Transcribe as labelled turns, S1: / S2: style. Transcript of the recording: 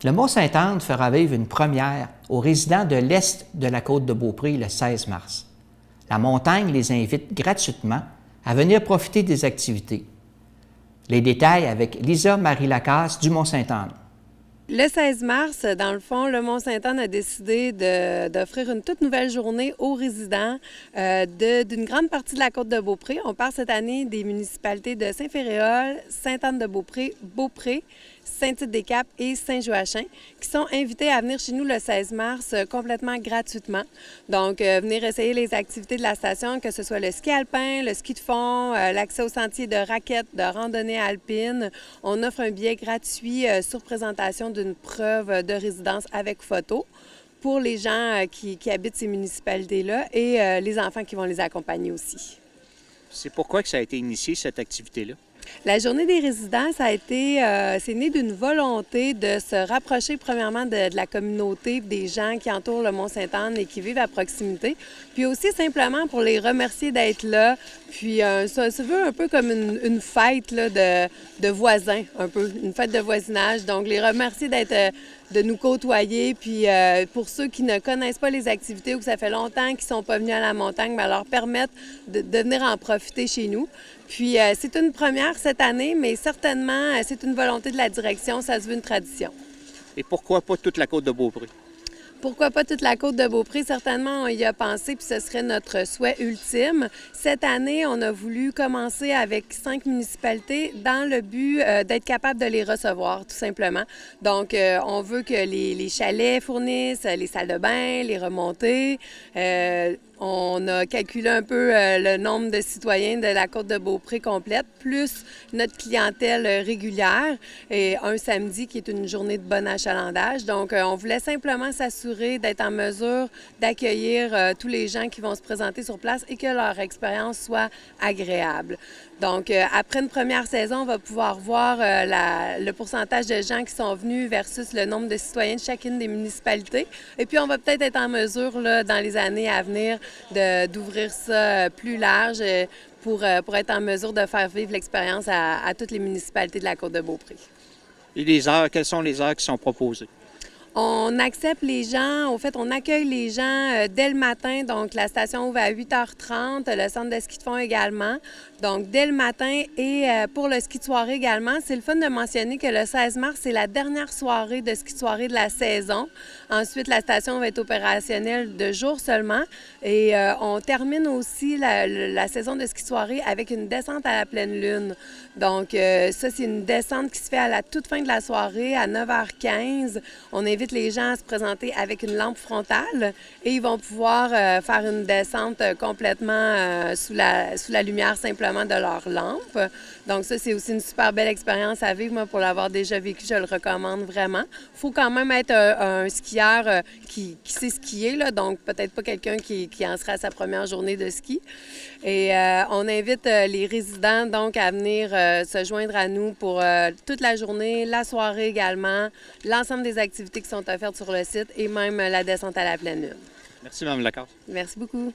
S1: Le Mont-Sainte-Anne fera vivre une première aux résidents de l'Est de la côte de Beaupré le 16 mars. La montagne les invite gratuitement à venir profiter des activités. Les détails avec Lisa-Marie Lacasse du Mont-Sainte-Anne.
S2: Le 16 mars, dans le fond, le Mont-Sainte-Anne a décidé d'offrir une toute nouvelle journée aux résidents d'une grande partie de la côte de Beaupré. On part cette année des municipalités de Saint-Féréol, Sainte-Anne-de-Beaupré, Beaupré, Saint-Tite-des-Caps et Saint-Joachim qui sont invités à venir chez nous le 16 mars complètement gratuitement. Donc, venir essayer les activités de la station, que ce soit le ski alpin, le ski de fond, l'accès aux sentiers de raquettes, de randonnée alpine. On offre un billet gratuit sur présentation d'une preuve de résidence avec photo pour les gens qui habitent ces municipalités-là et les enfants qui vont les accompagner aussi.
S3: C'est pourquoi que ça a été initié, cette activité-là?
S2: La journée des résidents, c'est né d'une volonté de se rapprocher premièrement de la communauté, des gens qui entourent le Mont-Sainte-Anne et qui vivent à proximité, puis aussi simplement pour les remercier d'être là. Puis ça se veut un peu comme une fête là, de voisins, un peu, une fête de voisinage. Donc les remercier de nous côtoyer. Puis pour ceux qui ne connaissent pas les activités ou que ça fait longtemps qu'ils ne sont pas venus à la montagne, bien, leur permettre de venir en profiter chez nous. Puis c'est une première cette année, mais certainement c'est une volonté de la direction, ça se veut une tradition.
S3: Et pourquoi pas toute la côte de Beaupré?
S2: Pourquoi pas toute la côte de Beaupré? Certainement, on y a pensé, puis ce serait notre souhait ultime. Cette année, on a voulu commencer avec 5 municipalités dans le but d'être capable de les recevoir, tout simplement. Donc, on veut que les chalets fournissent les salles de bain, les remontées. On a calculé un peu le nombre de citoyens de la côte de Beaupré complète, plus notre clientèle régulière, et un samedi qui est une journée de bon achalandage. Donc, on voulait simplement s'assurer d'être en mesure d'accueillir tous les gens qui vont se présenter sur place et que leur expérience soit agréable. Donc, après une première saison, on va pouvoir voir le pourcentage de gens qui sont venus versus le nombre de citoyens de chacune des municipalités. Et puis, on va peut-être être en mesure, là, dans les années à venir, d'ouvrir ça plus large pour être en mesure de faire vivre l'expérience à toutes les municipalités de la côte de Beaupré.
S3: Et les heures, quelles sont les heures qui sont proposées?
S2: On accepte les gens, au fait, on accueille les gens dès le matin. Donc, la station ouvre à 8h30, le centre de ski de fond également. Donc, dès le matin et pour le ski de soirée également, c'est le fun de mentionner que le 16 mars, c'est la dernière soirée de ski de soirée de la saison. Ensuite, la station va être opérationnelle de jour seulement. Et on termine aussi la saison de ski de soirée avec une descente à la pleine lune. Donc, ça, c'est une descente qui se fait à la toute fin de la soirée, à 9h15. On invite les gens à se présenter avec une lampe frontale et ils vont pouvoir faire une descente complètement sous la lumière simplement de leur lampe. Donc ça, c'est aussi une super belle expérience à vivre. Moi, pour l'avoir déjà vécu, je le recommande vraiment. Il faut quand même être un skieur qui sait skier, là, donc peut-être pas quelqu'un qui en sera à sa première journée de ski. Et on invite les résidents donc à venir se joindre à nous pour toute la journée, la soirée également, l'ensemble des activités qui sont offertes sur le site et même la descente à la pleine lune.
S3: Merci, Mme Lacasse.
S2: Merci beaucoup.